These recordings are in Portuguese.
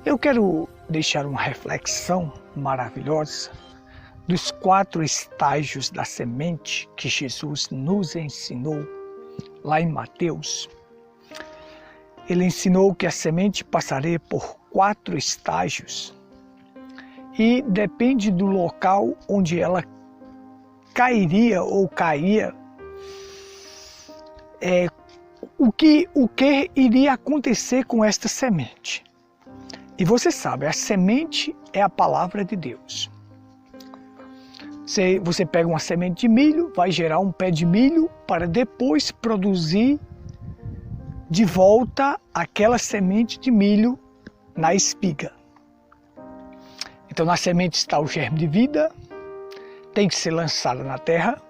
Eu quero deixar uma reflexão maravilhosa dos 4 estágios da semente que Jesus nos ensinou lá em Mateus. Ele ensinou que a semente passaria por 4 estágios e depende do local onde ela cairia ou caía, o que iria acontecer com esta semente. E você sabe, a semente é a palavra de Deus. Você pega uma semente de milho, vai gerar um pé de milho para depois produzir de volta aquela semente de milho na espiga. Então na semente está o germe de vida, tem que ser lançada na terra.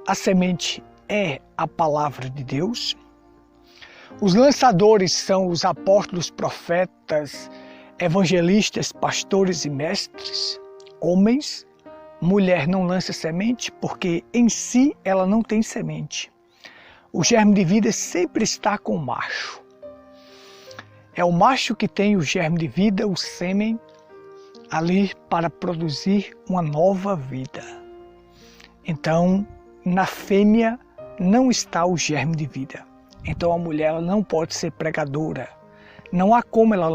A semente é a palavra de Deus. Os lançadores são os apóstolos, profetas, evangelistas, pastores e mestres, homens. Mulher não lança semente porque em si ela não tem semente. O germe de vida sempre está com o macho. É o macho que tem o germe de vida, o sêmen, ali para produzir uma nova vida. Então, na fêmea não está o germe de vida. Então a mulher ela não pode ser pregadora. Não há como ela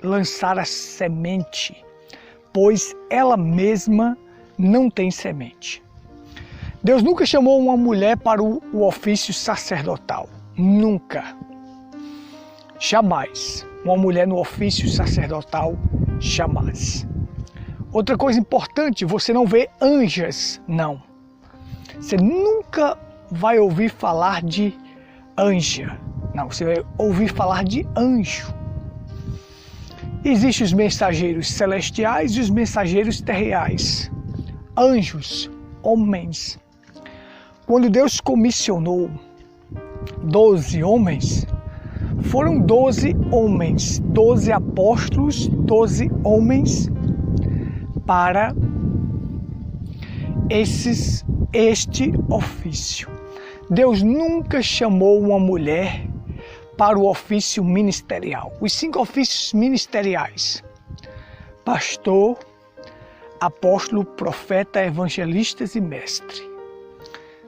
lançar a semente, pois ela mesma não tem semente. Deus nunca chamou uma mulher para o ofício sacerdotal. Nunca. Jamais. Uma mulher no ofício sacerdotal, jamais. Outra coisa importante, você não vê anjas, não. Você nunca vai ouvir falar de anja. Não, você vai ouvir falar de anjo. Existem os mensageiros celestiais e os mensageiros terreais. Anjos, homens. Quando Deus comissionou 12 homens, foram 12 homens, 12 apóstolos, 12 homens para este ofício. Deus nunca chamou uma mulher para o ofício ministerial. Os 5 ofícios ministeriais: pastor, apóstolo, profeta, evangelistas e mestre.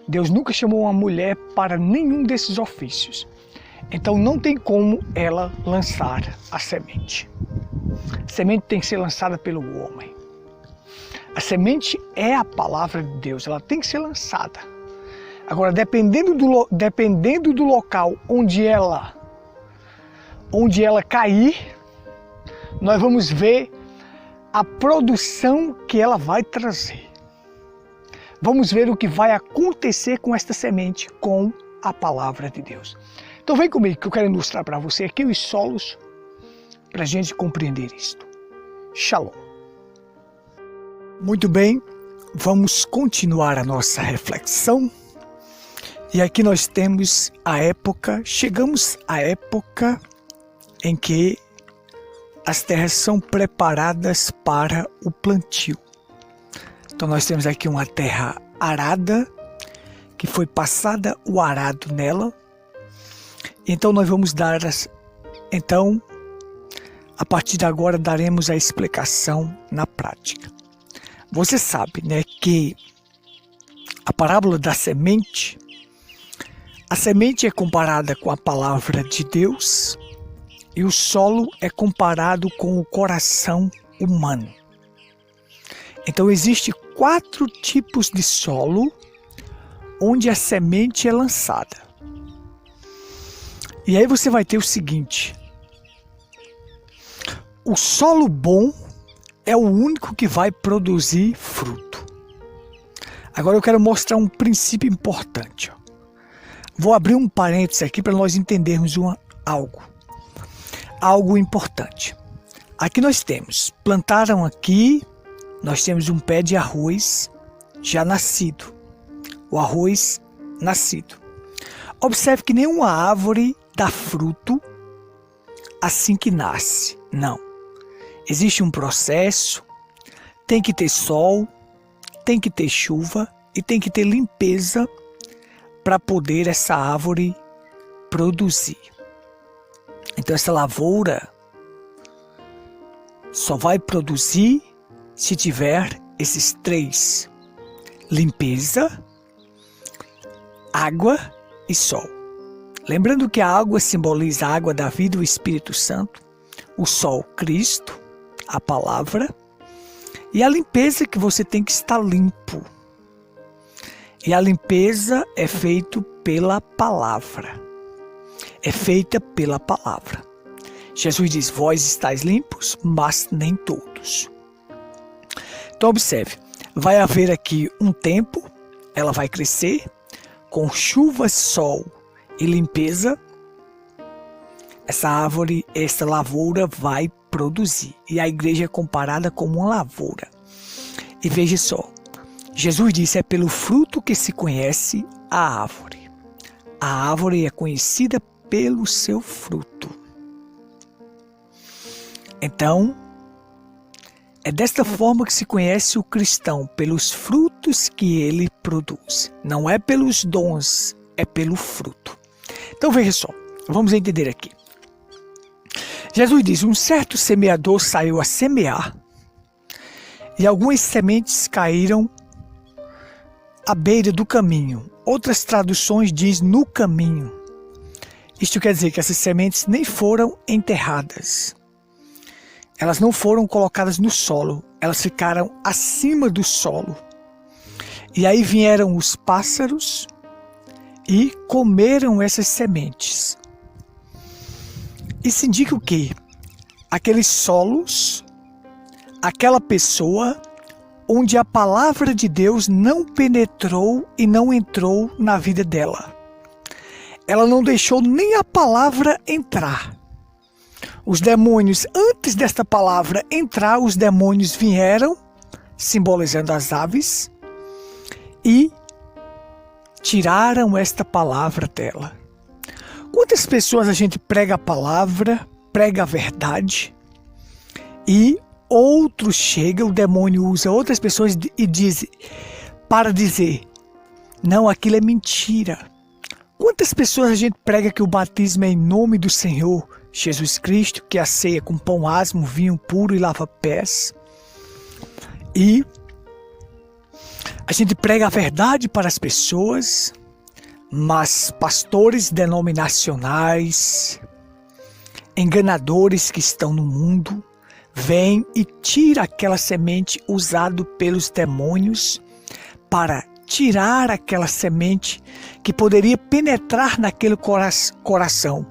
Deus nunca chamou uma mulher para nenhum desses ofícios. Então não tem como ela lançar a semente. A semente tem que ser lançada pelo homem. A semente é a palavra de Deus, ela tem que ser lançada. Agora, dependendo do local onde ela cair, nós vamos ver a produção que ela vai trazer. Vamos ver o que vai acontecer com esta semente, com a palavra de Deus. Então vem comigo que eu quero ilustrar para você aqui os solos para a gente compreender isto. Shalom. Muito bem, vamos continuar a nossa reflexão. E aqui nós temos chegamos à época em que as terras são preparadas para o plantio. Então nós temos aqui uma terra arada, que foi passada o arado nela. Então nós vamos a partir de agora daremos a explicação na prática. Você sabe, né, que a parábola da semente, a semente é comparada com a palavra de Deus e o solo é comparado com o coração humano. Então existem 4 tipos de solo onde a semente é lançada. E aí você vai ter o seguinte: o solo bom é o único que vai produzir fruto. Agora eu quero mostrar um princípio importante. Vou abrir um parênteses aqui para nós entendermos algo importante. Aqui plantaram aqui, nós temos um pé de arroz já nascido. O arroz nascido. Observe que nenhuma árvore dá fruto assim que nasce. Não. Existe um processo, tem que ter sol, tem que ter chuva e tem que ter limpeza para poder essa árvore produzir. Então essa lavoura só vai produzir se tiver esses três: limpeza, água e sol. Lembrando que a água simboliza a água da vida, o Espírito Santo, o sol, Cristo, a palavra, e a limpeza, que você tem que estar limpo. E a limpeza é feita pela palavra. É feita pela palavra. Jesus diz: vós estáis limpos, mas nem todos. Então observe, vai haver aqui um tempo, ela vai crescer, com chuva, sol e limpeza, essa árvore, essa lavoura vai produzir. E a igreja é comparada como uma lavoura. E veja só, Jesus disse: é pelo fruto que se conhece a árvore. A árvore é conhecida pelo seu fruto. Então, é desta forma que se conhece o cristão, pelos frutos que ele produz. Não é pelos dons, é pelo fruto. Então veja só, vamos entender aqui. Jesus diz: um certo semeador saiu a semear, e algumas sementes caíram à beira do caminho. Outras traduções diz no caminho. Isto quer dizer que essas sementes nem foram enterradas. Elas não foram colocadas no solo, elas ficaram acima do solo. E aí vieram os pássaros e comeram essas sementes. Isso indica o quê? Aqueles solos, aquela pessoa onde a palavra de Deus não penetrou e não entrou na vida dela. Ela não deixou nem a palavra entrar. Os demônios, antes desta palavra entrar, os demônios vieram, simbolizando as aves, e tiraram esta palavra dela. Quantas pessoas a gente prega a palavra, prega a verdade, e outros chegam, o demônio usa outras pessoas e diz, para dizer: não, aquilo é mentira. Quantas pessoas a gente prega que o batismo é em nome do Senhor Jesus Cristo, que a ceia com pão asmo, vinho puro e lava-pés. E a gente prega a verdade para as pessoas, mas pastores denominacionais, enganadores que estão no mundo, vêm e tiram aquela semente usada pelos demônios para tirar aquela semente que poderia penetrar naquele coração,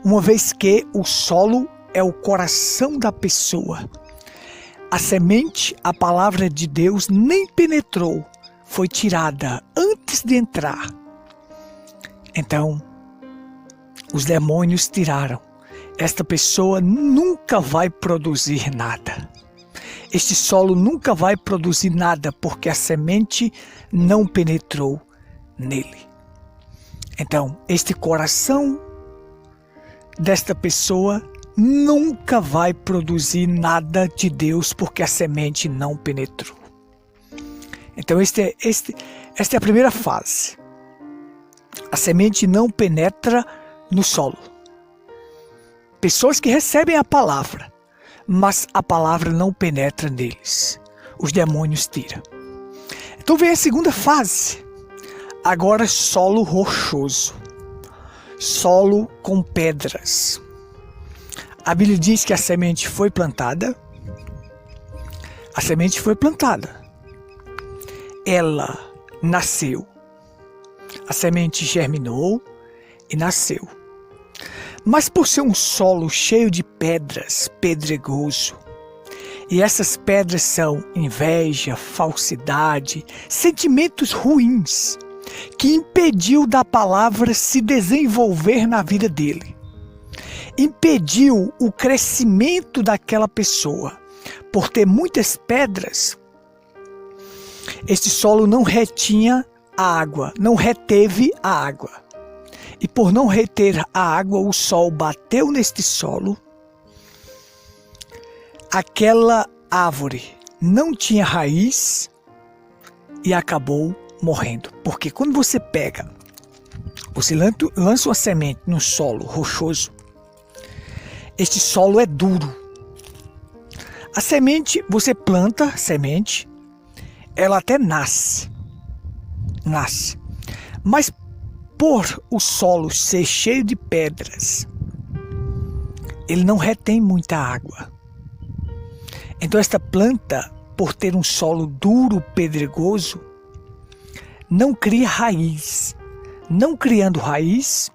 uma vez que o solo é o coração da pessoa. A semente, a palavra de Deus, nem penetrou, foi tirada antes de entrar. Então, os demônios tiraram. Esta pessoa nunca vai produzir nada. Este solo nunca vai produzir nada, porque a semente não penetrou nele. Então, este coração desta pessoa nunca vai produzir nada de Deus, porque a semente não penetrou. Então, esta é a primeira fase. A semente não penetra no solo. Pessoas que recebem a palavra, mas a palavra não penetra neles. Os demônios tiram. Então vem a segunda fase. Agora solo rochoso. Solo com pedras. A Bíblia diz que a semente foi plantada. A semente foi plantada. Ela nasceu. A semente germinou e nasceu. Mas por ser um solo cheio de pedras, pedregoso, e essas pedras são inveja, falsidade, sentimentos ruins, que impediu da palavra se desenvolver na vida dele. Impediu o crescimento daquela pessoa. Por ter muitas pedras, este solo não retinha a água, não reteve a água. E por não reter a água, o sol bateu neste solo. Aquela árvore não tinha raiz e acabou morrendo. Porque quando você pega, você lança uma semente no solo rochoso, este solo é duro. A semente, você planta a semente, ela até nasce. Mas por o solo ser cheio de pedras, ele não retém muita água. Então esta planta, por ter um solo duro, pedregoso, não cria raiz. Não criando raiz,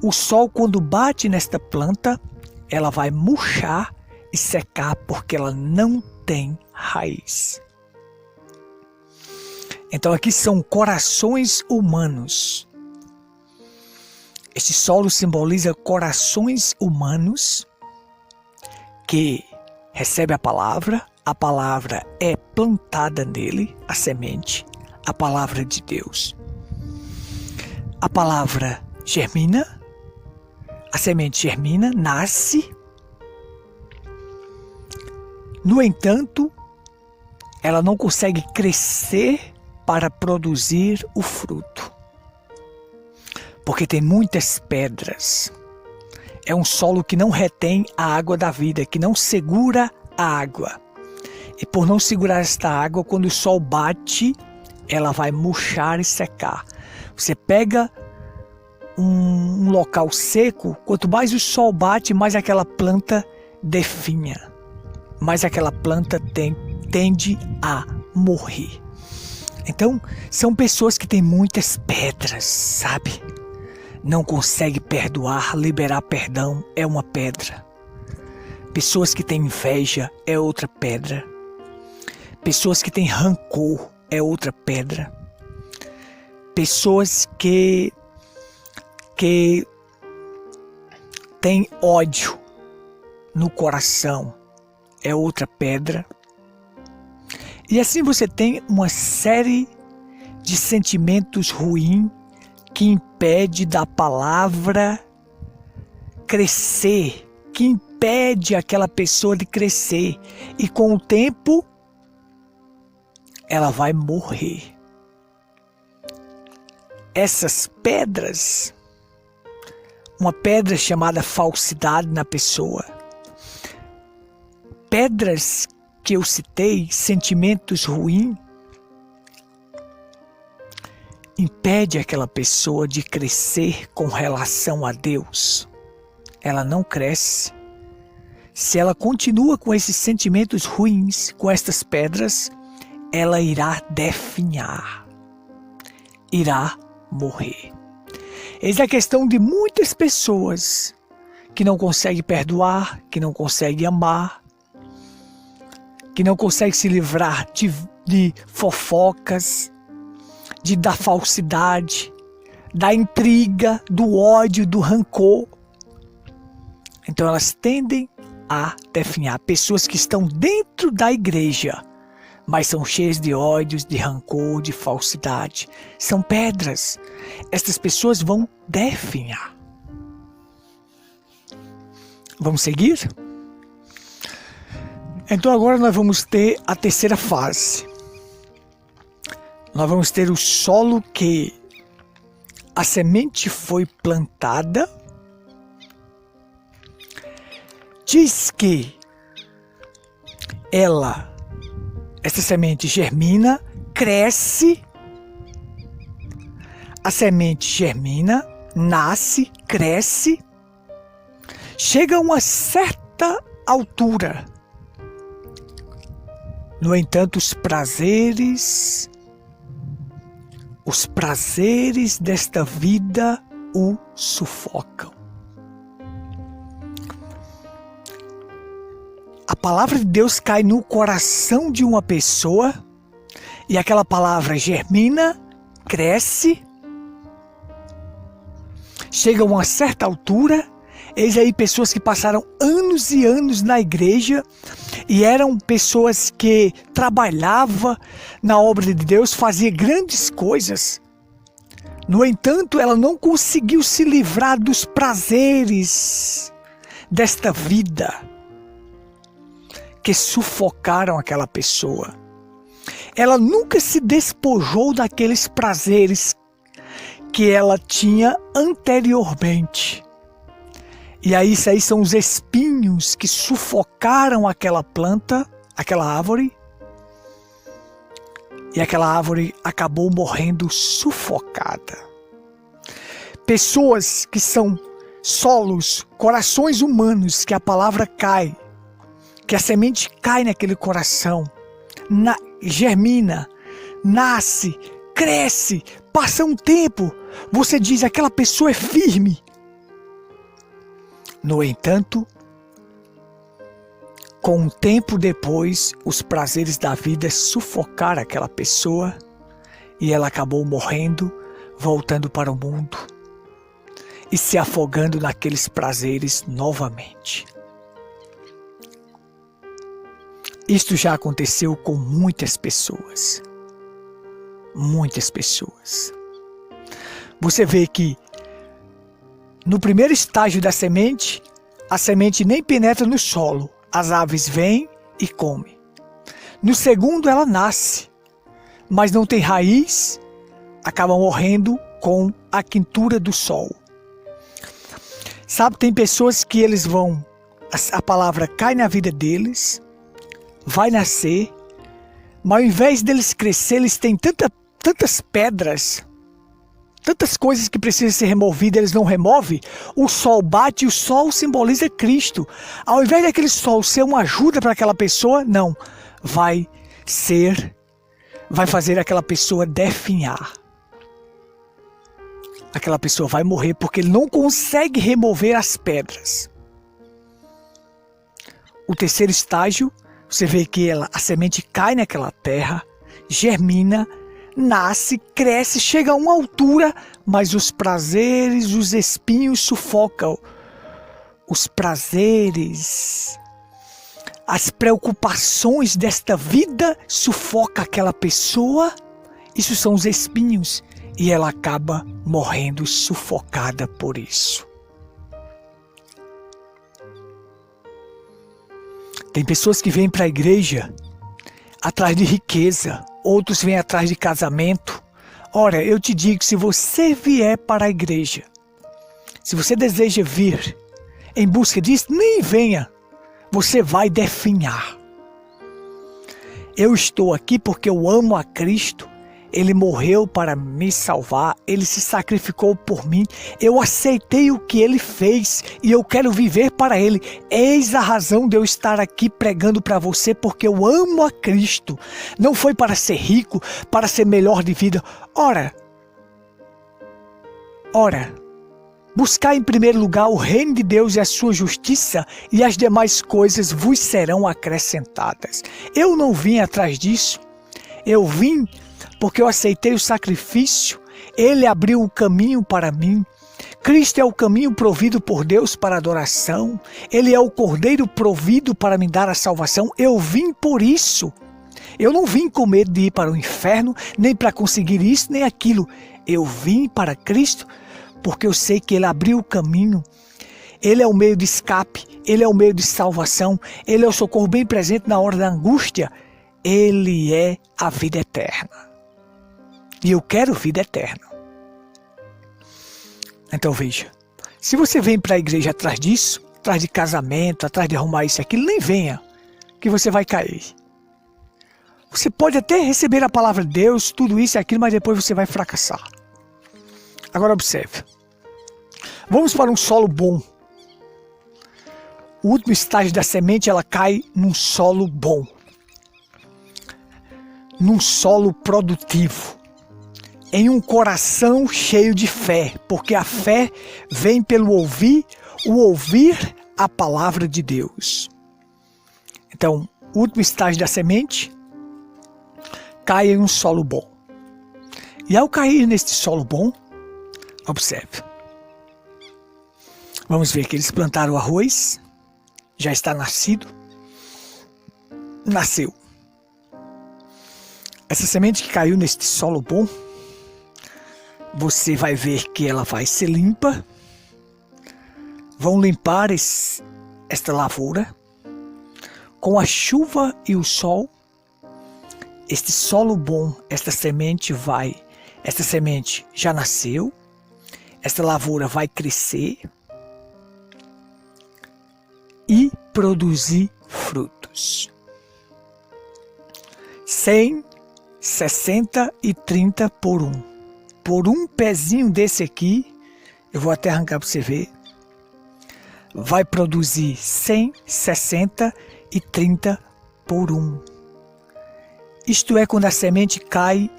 o sol, quando bate nesta planta, ela vai murchar e secar porque ela não tem raiz. Então aqui são corações humanos. Este solo simboliza corações humanos que recebe a palavra é plantada nele, a semente, a palavra de Deus. A palavra germina, a semente germina, nasce. No entanto, ela não consegue crescer para produzir o fruto, porque tem muitas pedras. É um solo que não retém a água da vida, que não segura a água. E por não segurar esta água, quando o sol bate, ela vai murchar e secar. Você pega um local seco, quanto mais o sol bate, mais aquela planta definha, mais aquela planta tende a morrer. Então, são pessoas que têm muitas pedras, sabe? Não consegue perdoar, liberar perdão é uma pedra. Pessoas que têm inveja é outra pedra. Pessoas que têm rancor é outra pedra. Pessoas que têm ódio no coração é outra pedra. E assim você tem uma série de sentimentos ruins que impede da palavra crescer, que impede aquela pessoa de crescer. E com o tempo, ela vai morrer. Essas pedras, uma pedra chamada falsidade na pessoa, pedras que eu citei, sentimentos ruins, impede aquela pessoa de crescer com relação a Deus. Ela não cresce. Se ela continua com esses sentimentos ruins, com estas pedras, ela irá definhar, irá morrer. Eis a questão de muitas pessoas que não conseguem perdoar, que não conseguem amar, que não conseguem se livrar de fofocas, da falsidade, da intriga, do ódio, do rancor. Então elas tendem a definhar. Pessoas que estão dentro da igreja, mas são cheias de ódios, de rancor, de falsidade. São pedras. Estas pessoas vão definhar. Vamos seguir? Então agora nós vamos ter a terceira fase. Nós vamos ter o solo que a semente foi plantada. Diz que essa semente germina, cresce. A semente germina, nasce, cresce. Chega a uma certa altura. No entanto, os prazeres desta vida o sufocam. A palavra de Deus cai no coração de uma pessoa e aquela palavra germina, cresce, chega a uma certa altura. Eis aí pessoas que passaram anos e anos na igreja e eram pessoas que trabalhavam na obra de Deus, faziam grandes coisas. No entanto, ela não conseguiu se livrar dos prazeres desta vida que sufocaram aquela pessoa. Ela nunca se despojou daqueles prazeres que ela tinha anteriormente. E aí, isso aí são os espinhos que sufocaram aquela planta aquela árvore, e aquela árvore acabou morrendo sufocada. Pessoas que são solos, corações humanos, que a palavra cai, que a semente cai naquele coração, germina, nasce, cresce, passa um tempo, você diz, aquela pessoa é firme. No entanto, com um tempo depois, os prazeres da vida sufocaram aquela pessoa e ela acabou morrendo, voltando para o mundo e se afogando naqueles prazeres novamente. Isto já aconteceu com muitas pessoas. Muitas pessoas. Você vê que no primeiro estágio da semente, a semente nem penetra no solo. As aves vêm e comem. No segundo, ela nasce, mas não tem raiz, acaba morrendo com a quentura do sol. Sabe, tem pessoas que eles vão, a palavra cai na vida deles, vai nascer, mas ao invés deles crescer, eles têm tantas pedras, tantas coisas que precisam ser removidas, eles não removem. O sol bate e o sol simboliza Cristo. Ao invés daquele sol ser uma ajuda para aquela pessoa, não. Vai fazer aquela pessoa definhar. Aquela pessoa vai morrer porque ele não consegue remover as pedras. O terceiro estágio, você vê que a semente cai naquela terra, germina, nasce, cresce, chega a uma altura, mas os prazeres, os espinhos sufocam. Os prazeres, as preocupações desta vida sufocam aquela pessoa. Isso são os espinhos e ela acaba morrendo sufocada por isso. Tem pessoas que vêm para a igreja atrás de riqueza, outros vêm atrás de casamento. Ora, eu te digo, se você vier para a igreja, se você deseja vir em busca disso, nem venha, você vai definhar. Eu estou aqui porque eu amo a Cristo, Ele morreu para me salvar, Ele se sacrificou por mim, eu aceitei o que Ele fez e eu quero viver para Ele. Eis a razão de eu estar aqui pregando para você, porque eu amo a Cristo. Não foi para ser rico, para ser melhor de vida. Ora, buscar em primeiro lugar o reino de Deus e a sua justiça, e as demais coisas vos serão acrescentadas. Eu não vim atrás disso, eu vim porque eu aceitei o sacrifício, Ele abriu o caminho para mim. Cristo é o caminho provido por Deus para a adoração, Ele é o Cordeiro provido para me dar a salvação. Eu vim por isso. Eu não vim com medo de ir para o inferno, nem para conseguir isso, nem aquilo. Eu vim para Cristo porque eu sei que Ele abriu o caminho. Ele é o meio de escape, Ele é o meio de salvação, Ele é o socorro bem presente na hora da angústia. Ele é a vida eterna. E eu quero vida eterna. Então veja, se você vem para a igreja atrás disso, atrás de casamento, atrás de arrumar isso e aquilo, nem venha, que você vai cair. Você pode até receber a palavra de Deus, tudo isso e aquilo, mas depois você vai fracassar. Agora observe. Vamos para um solo bom. O último estágio da semente, ela cai num solo bom. Num solo produtivo. Em um coração cheio de fé, porque a fé vem pelo ouvir a palavra de Deus. Então, o último estágio da semente cai em um solo bom. E ao cair neste solo bom, observe. Vamos ver que eles plantaram arroz, já está nascido, nasceu. Essa semente que caiu neste solo bom, você vai ver que ela vai ser limpa. Vão limpar esta lavoura com a chuva e o sol. Este solo bom, esta semente já nasceu. Esta lavoura vai crescer e produzir frutos. 100, 60 e 30 por um. Por um pezinho desse aqui, eu vou até arrancar para você ver, vai produzir 100, 60 e 30 por um. Isto é, quando a semente cai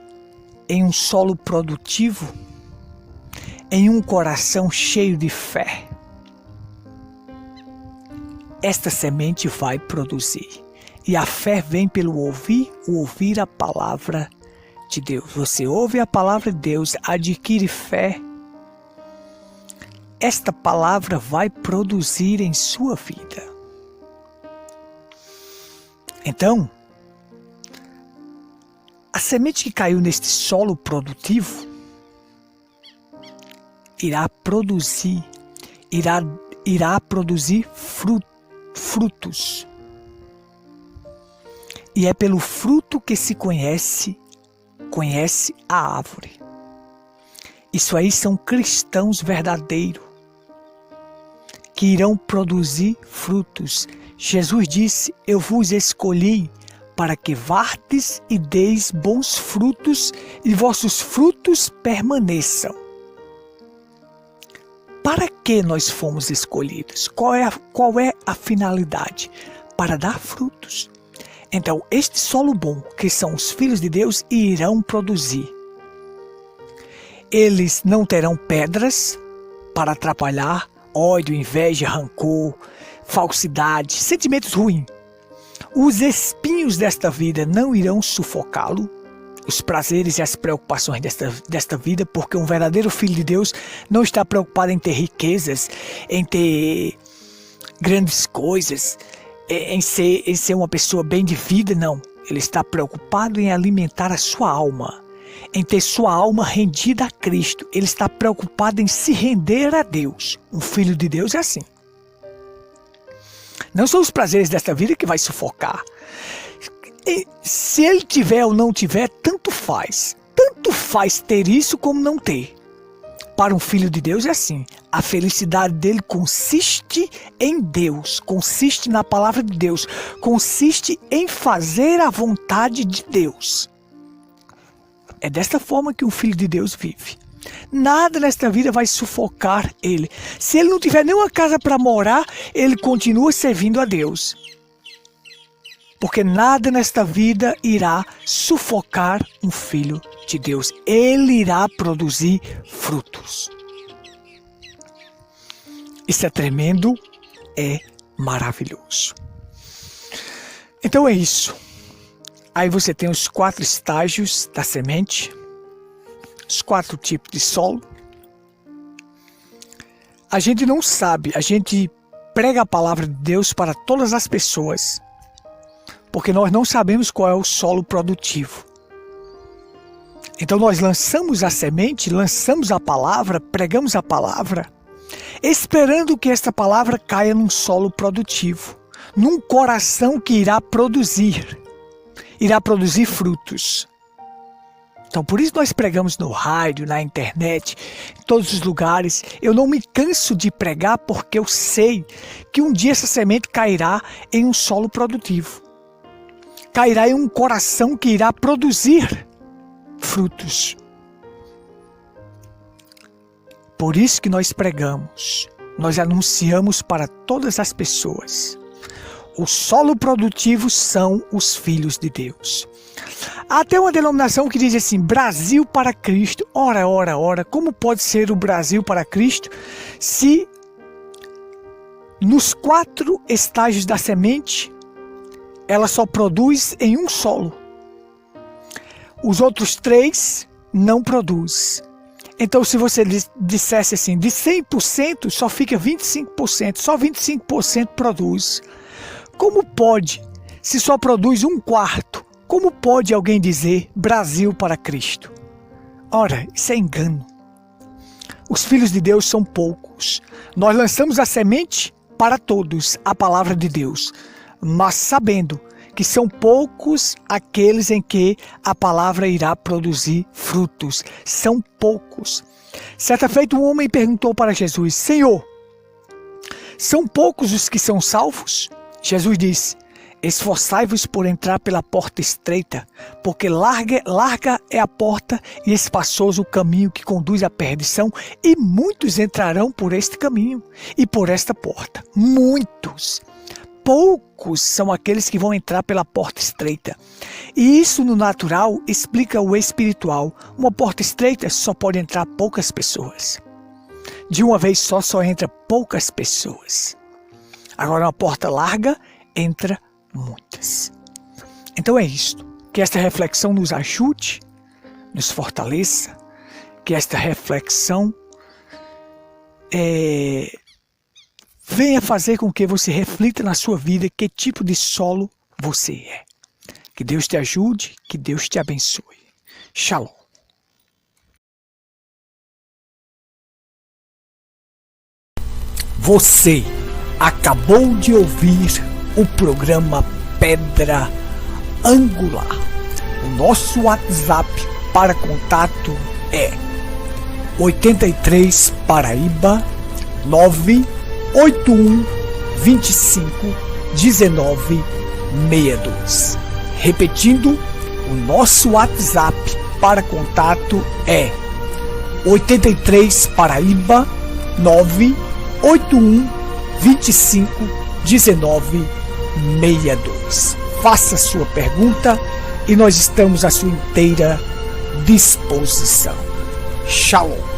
em um solo produtivo, em um coração cheio de fé, esta semente vai produzir. E a fé vem pelo ouvir a palavra de Deus. Você ouve a palavra de Deus, adquire fé. Esta palavra vai produzir em sua vida. Então, a semente que caiu neste solo produtivo irá produzir frutos. E é pelo fruto que se conhece a árvore. Isso aí são cristãos verdadeiros que irão produzir frutos. Jesus disse: eu vos escolhi para que vardes e deis bons frutos e vossos frutos permaneçam. Para que nós fomos escolhidos? Qual é a finalidade? Para dar frutos. Então, este solo bom, que são os filhos de Deus, irão produzir. Eles não terão pedras para atrapalhar, ódio, inveja, rancor, falsidade, sentimentos ruins. Os espinhos desta vida não irão sufocá-lo, os prazeres e as preocupações desta vida, porque um verdadeiro filho de Deus não está preocupado em ter riquezas, em ter grandes coisas, em ser uma pessoa bem de vida, não. Ele está preocupado em alimentar a sua alma, em ter sua alma rendida a Cristo. Ele está preocupado em se render a Deus. Um filho de Deus é assim. Não são os prazeres desta vida que vai sufocar. E se ele tiver ou não tiver, tanto faz. Tanto faz ter isso como não ter. Para um filho de Deus é assim. A felicidade dele consiste em Deus, consiste na palavra de Deus, consiste em fazer a vontade de Deus. É desta forma que um filho de Deus vive. Nada nesta vida vai sufocar ele. Se ele não tiver nenhuma casa para morar, ele continua servindo a Deus. Porque nada nesta vida irá sufocar um filho de Deus. Ele irá produzir frutos. Isso é tremendo, é maravilhoso. Então é isso. Aí você tem os 4 estágios da semente, os 4 tipos de solo. A gente não sabe, a gente prega a palavra de Deus para todas as pessoas, porque nós não sabemos qual é o solo produtivo. Então nós lançamos a semente, lançamos a palavra, pregamos a palavra, esperando que esta palavra caia num solo produtivo, num coração que irá produzir frutos. Então por isso nós pregamos no rádio, na internet, em todos os lugares. Eu não me canso de pregar porque eu sei que um dia essa semente cairá em um solo produtivo. Cairá em um coração que irá produzir frutos. Por isso que nós pregamos, nós anunciamos para todas as pessoas. O solo produtivo são os filhos de Deus. Há até uma denominação que diz assim, Brasil para Cristo. Ora, como pode ser o Brasil para Cristo se nos 4 estágios da semente ela só produz em um solo? Os outros 3 não produz. Então se você dissesse assim, de 100% só fica 25%, só 25% produz. Como pode, se só produz 1/4, como pode alguém dizer Brasil para Cristo? Ora, isso é engano. Os filhos de Deus são poucos. Nós lançamos a semente para todos, a palavra de Deus, mas sabendo que são poucos aqueles em que a palavra irá produzir frutos. São poucos. Certa feita um homem perguntou para Jesus, Senhor, são poucos os que são salvos? Jesus disse, Esforçai-vos por entrar pela porta estreita, porque larga é a porta e espaçoso o caminho que conduz à perdição, e muitos entrarão por este caminho e por esta porta. Muitos. Poucos são aqueles que vão entrar pela porta estreita. E isso no natural explica o espiritual. Uma porta estreita só pode entrar poucas pessoas. De uma vez só entra poucas pessoas. Agora uma porta larga entra muitas. Então é isto. Que esta reflexão nos ajude, nos fortaleça. Que esta reflexão venha fazer com que você reflita na sua vida que tipo de solo você é. Que Deus te ajude, que Deus te abençoe. Shalom. Você acabou de ouvir o programa Pedra Angular. O nosso WhatsApp para contato é 83 Paraíba 981 25 19 62. Repetindo, o nosso WhatsApp para contato é 83 Paraíba 981 25 19 62. Faça sua pergunta e nós estamos à sua inteira disposição. Shalom.